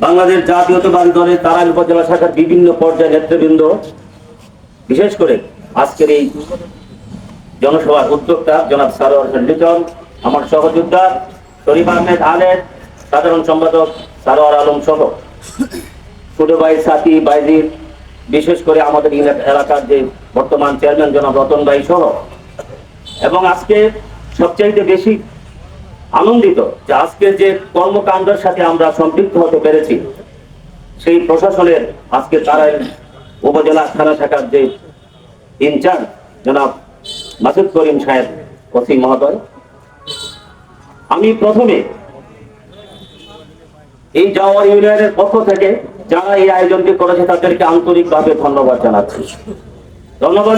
বাংলাদেশ জাতীয়তাবাদী দলের তারাইল উপজেলা শাখার বিভিন্ন পর্যায়ের নেতৃবৃন্দ, বিশেষ করে আজকের এই জনসভার উদ্যোক্তা জনাব সারোয়ার হোসেন লিটন, আমার সহযোদ্ধা শরীফ আহমেদ আলের, সাধারণ সম্পাদক সারোয়ার আলম সহ ছোট ভাই সাথী বাইজির, বিশেষ করে আমাদের এলাকার যে বর্তমান চেয়ারম্যান জনাব রতন ভাই সহ, এবং আজকে সবচাইতে বেশি আনন্দিত যে আজকে যে কর্মকাণ্ডের সাথে আমরা সম্পৃক্ত হতে পেরেছি সেই প্রশাসনের আজকে তারাইল উপজেলা থানা শাখার যে ইনচার্জ জনাব মাসুদ করিম সাহেব ওসি মহোদয়। আমি প্রথমে এই জাওয়ার ইউনিয়নের পক্ষ থেকে যারা এই আয়োজনটি করেছে তাদেরকে আন্তরিকভাবে ধন্যবাদ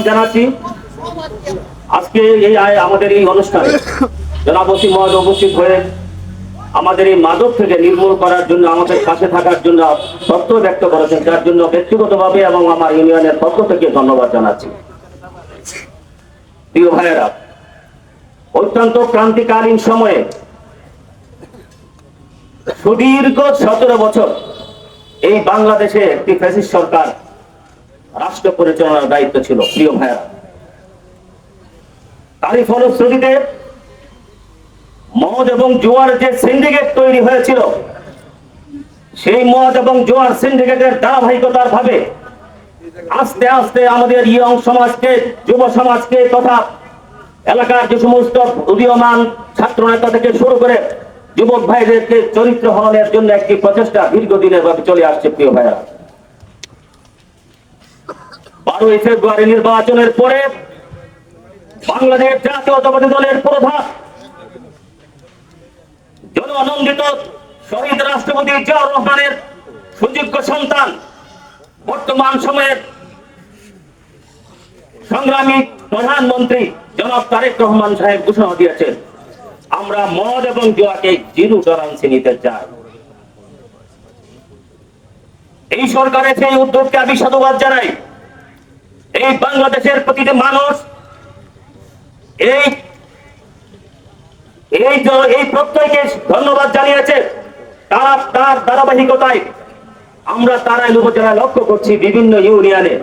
জানাচ্ছি। আজকে এই আমাদের এই অনুষ্ঠানে জনাব ওসি মহোদয় উপস্থিত হয়ে আমাদের এই মাদক থেকে নির্মূল করার জন্য আমাদের পাশে থাকার জন্য তথ্য ব্যক্ত করেছেন, যার জন্য ব্যক্তিগতভাবে এবং আমার ইউনিয়নের পক্ষ থেকে ধন্যবাদ জানাচ্ছি। প্রিয় ভাইয়েরা, অত্যন্ত ক্রান্তিকালীন সময়ে সুদীর্ঘ 17 বছর এই বাংলাদেশে একটি ফ্যাসিস্ট সরকার রাষ্ট্র পরিচালনার দায়িত্ব ছিল। প্রিয় ভাইয়েরা, তারই ফলশ্রুতিতে মদ এবং জুয়ার যে সিন্ডিকেট তৈরি হয়েছিল, সেই মদ এবং জুয়ার সিন্ডিকেটের ধারাবাহিকতার ভাবে আস্তে আস্তে আমাদের ইয়ং সমাজকে, যুব সমাজকে তথা এলাকার যে সমস্ত উদীয়মান ছাত্র নেতা থেকে শুরু করে যুবক ভাইদেরকে চরিত্র হননের জন্য একটি প্রচেষ্টা দীর্ঘদিনের ভাবে চলে আসছে। প্রিয় ভাইয়েরা, 12ই ফেব্রুয়ারি নির্বাচনের পরে বাংলাদেশ জাতীয়তাবাদী দলের প্রধান জনআনন্দিত শহীদ রাষ্ট্রপতি জিয়াউর রহমানের সুযোগ্য সন্তান, বর্তমান সময়ের সংগ্রামী প্রধানমন্ত্রী জনাব তারেক রহমান সাহেব ঘোষণা দিয়েছেন, আমরা মদ এবং জুয়াকে জিরো টলারেন্সে নিতে চাই। এই সরকারের সেই উদ্যোগকে আমি সাধুবাদ জানাই। এই বাংলাদেশের প্রতিটি মানুষ এই প্রত্যয়কে ধন্যবাদ জানিয়েছে। তার ধারাবাহিকতায় আমরা তারাইল উপজেলায় লক্ষ্য করছি বিভিন্ন ইউনিয়নে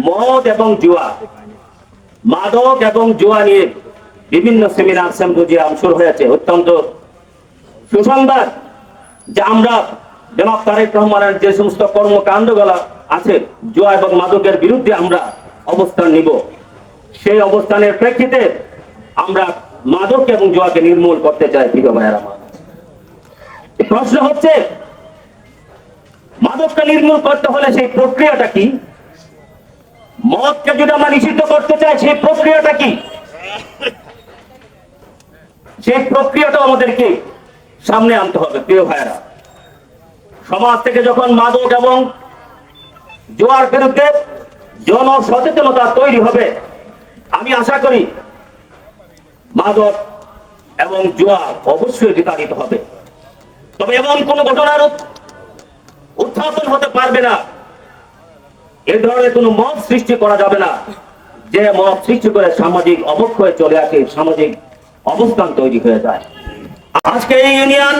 মদ এবং জুয়া, মাদক এবং জুয়া নিয়ে বিভিন্ন সেমিনার সিম্পোজিয়াম শুরু হয়েছে। অত্যন্ত সুসংবাদ যে আমরা জনাব তারেক রহমানের যে সমস্ত কর্মকাণ্ডগুলো আছে জুয়া এবং মাদকের বিরুদ্ধে আমরা অবস্থান নিব। সেই অবস্থানের প্রেক্ষিতে আমরা মাদক এবং জুয়াকে নির্মূল করতে চাই। প্রিয় ভাইয়েরা, প্রশ্ন হচ্ছে মাদককে নির্মূল করতে হলে সেই প্রক্রিয়াটা কি? মদকে যদি আমরা নিষিদ্ধ করতে চাই সেই প্রক্রিয়াটা কি? সেই প্রক্রিয়াটা আমাদেরকে সামনে আনতে হবে। প্রিয় ভাইয়েরা, সমাজ থেকে যখন মাদক এবং জুয়ার বিরুদ্ধে জনসচেতনতা তৈরি হবে, আমি আশা করি মাদক এবং জুয়া অবশ্যই বিতাড়িত হবে। তবে এমন কোন ঘটনার উত্থাপন হতে পারবে না, এ ধরনের কোন মত সৃষ্টি করা যাবে না যে মত সৃষ্টি করে সামাজিক অবক্ষয় চলে আসে, সামাজিক অবস্থান তৈরি হয়ে যায়। আজকে এই ইউনিয়ন,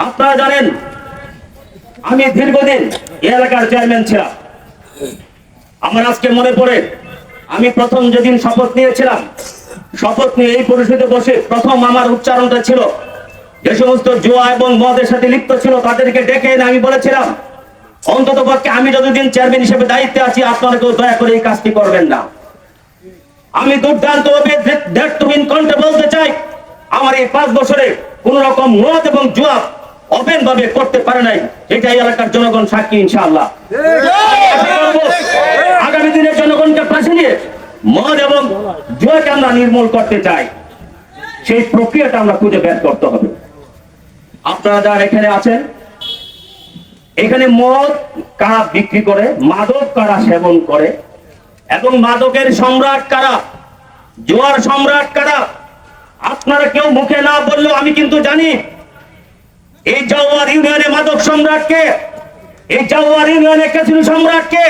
আপনারা জানেন আমি দীর্ঘদিন এই এলাকার চেয়ারম্যান ছিলাম। আমার আজকে মনে পড়ে আমি প্রথম যেদিন শপথ নিয়েছিলাম, শপথ নিয়ে এই পরিষদে বসে প্রথম আমার উচ্চারণটা ছিল যে সমস্ত জুয়া এবং মদের সাথে লিপ্ত ছিল তাদেরকে ডেকে এনে আমি বলেছিলাম, অন্তত পক্ষে আমি যতদিন চেয়ারম্যান হিসেবে দায়িত্বে আছি আপনারা কেউ দয়া করে এই কাজটি করবেন না। আমি দুর্দান্ত ভাবে দায়িত্বহীন কণ্ঠে বলতে চাই, আমার এই 5 বছরে কোন রকম মদ এবং জুয়া ওপেন ভাবে করতে পারে নাই। এটাই এলাকার জনগণ সাক্ষী। ইনশাআল্লাহ আগামী দিনে জনগণকে পাশে নিয়ে মদ এবং জুয়াকে আমরা নির্মূল করতে চাই। সেই প্রক্রিয়াটা আমরা খুঁজে বের করতে হবে। আপনারা যারা এখানে আছেন, এখানে মদ কারা বিক্রি করে, মাদক কারা সেবন করে এবং মাদকের সম্রাট কারা, জুয়ার সম্রাট কারা, আপনারা কেউ মুখে না বললেও আমি কিন্তু জানি এই জাওয়ার ইউনিয়নে মাদক সম্রাটকে, এই জাওয়ার ইউনিয়নে ক্যাসিনো সম্রাটকে,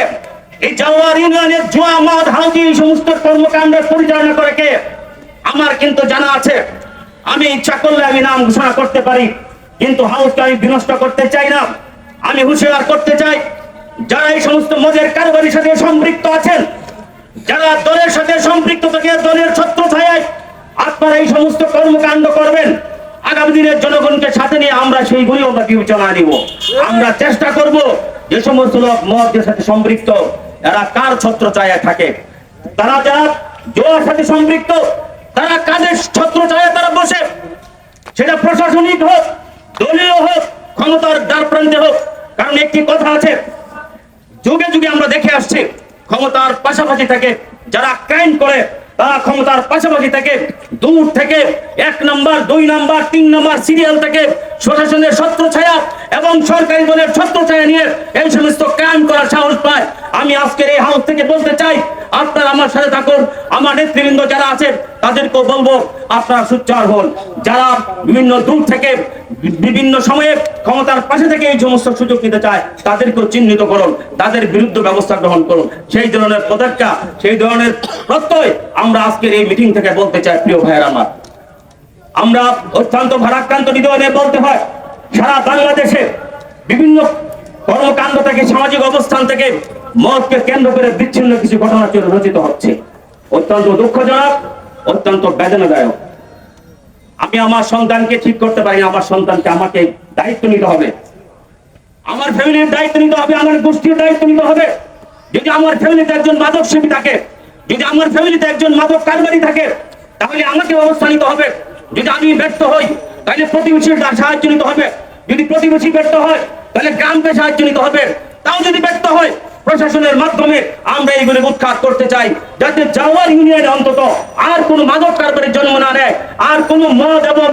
এই জাওয়ার ইউনিয়নে জুয়া মদ হাউজি এই সমস্ত কর্মকাণ্ডের পরিচালনা করে কে আমার কিন্তু জানা আছে। আমি ইচ্ছা করলে আমি নাম ঘোষণা করতে পারি, কিন্তু হাউসটা আমি বিনষ্ট করতে চাই না। আমি হুঁশিয়ার করতে চাই, যারা এই সমস্ত মদের কারবারির সাথে সম্পৃক্ত আছেন, যারা দলের সাথে সম্পৃক্ত থেকে দলের ছত্রছায়ায় আপনারা এই সমস্ত কর্মকাণ্ড করবেন, আগামী দিনের জনগণকে সাথে নিয়ে আমরা সেইগুলি আমরা বিবেচনা নিব। আমরা চেষ্টা করব যে সমস্ত লোক মদের সাথে সম্পৃক্ত, এরা কার ছত্রছায়ায় থাকে, তারা যারা জোয়ার সাথে সম্পৃক্ত, তারা কাদের ছত্রছায়ায় তারা বসে, সেটা প্রশাসনিক হোক, দলীয় হোক, ক্ষমতার দ্বারপ্রান্তে হোক। কারণ একটি কথা আছে, যুগে যুগে আমরা দেখে আসছি, ক্ষমতার পাশাপাশি থেকে যারা ক্রাইম করে, তারা ক্ষমতার পাশাপাশি থেকে দূর থেকে 1 নম্বর 2 নম্বর 3 নম্বর সিরিয়াল থেকে প্রশাসনের ছত্রছায়া এবং সরকারি দলের ছত্রছায়া নিয়ে এই সমস্ত ক্রাইম করার সাহস পায়। আমি আজকের এই হাউস থেকে বলতে চাই, আপনারা আমার সাথে থাকুন। আমার নেতৃবৃন্দ যারা আছে তাদেরকেও বলবো, আপনারা সোচ্চার হন। যারা বিভিন্ন দূর থেকে বিভিন্ন সময়ে ক্ষমতার পাশে থেকে এই সমস্ত সুযোগ নিতে চায়, তাদেরকেও চিহ্নিত করুন, তাদের বিরুদ্ধে ব্যবস্থা গ্রহণ করুন। সেই ধরনের প্রত্যেকটা, সেই ধরনের প্রত্যয় আমরা আজকের এই মিটিং থেকে বলতে চাই। প্রিয় ভাইয়ের আমার, আমরা অত্যন্ত ভারাক্রান্ত হৃদয়ে বলতে হয়, সারা বাংলাদেশে বিভিন্ন কর্মকাণ্ড থেকে, সামাজিক অবস্থান থেকে মদকে কেন্দ্র করে বিচ্ছিন্ন কিছু ঘটনা রচিত হচ্ছে। অত্যন্ত দুঃখজনক, অত্যন্ত বেদনাদায়ক। আমি আমার সন্তানকে ঠিক করতে পারি না, আমার সন্তানকে আমাকে দায়িত্ব নিতে হবে, আমার ফ্যামিলির দায়িত্ব নিতে হবে, আমার গোষ্ঠীর দায়িত্ব নিতে হবে। যদি আমার ফ্যামিলিতে একজন মাদক সেবী থাকে, যদি আমার ফ্যামিলিতে একজন মাদক কারবারি থাকে, তাহলে আমাকে ব্যবস্থা নিতে হবে। যদি আমি ব্যর্থ হই, তাহলে প্রতিবেশীর সাহায্য নিতে হবে। যদি প্রতিবেশী ব্যর্থ হয়, তাহলে গ্রামকে সাহায্য নিতে হবে। তাও যদি ব্যর্থ হয়, প্রশাসনের মাধ্যমে আমরা এইগুলি উৎখাত করতে চাই, যাতে জাওয়ার ইউনিয়নে অন্তত আর কোনো মাদক কারবারির জন্ম না নেয়, আর কোনো মদ এবং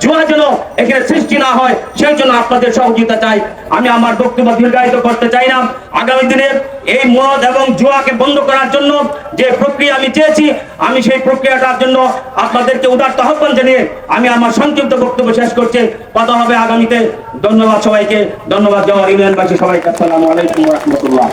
জুয়া যেন এখানে সৃষ্টি না হয়, সেই জন্য আপনাদের সহযোগিতা চাই। আমি আমার বক্তব্য দীর্ঘায়িত করতে চাই না। আগামী দিনে এই মদ এবং জুয়াকে বন্ধ করার জন্য যে প্রক্রিয়া আমি চেয়েছি, আমি সেই প্রক্রিয়াটার জন্য আপনাদেরকে উদারত আহ্বান জানিয়ে আমি আমার সংক্ষিপ্ত বক্তব্য শেষ করছি। কথা হবে আগামীতে। ধন্যবাদ সবাইকে, ধন্যবাদ জাওয়ার ইউনিয়নবাসী সবাইকে। আসসালামু আলাইকুম ওয়া রাহমাতুল্লাহ।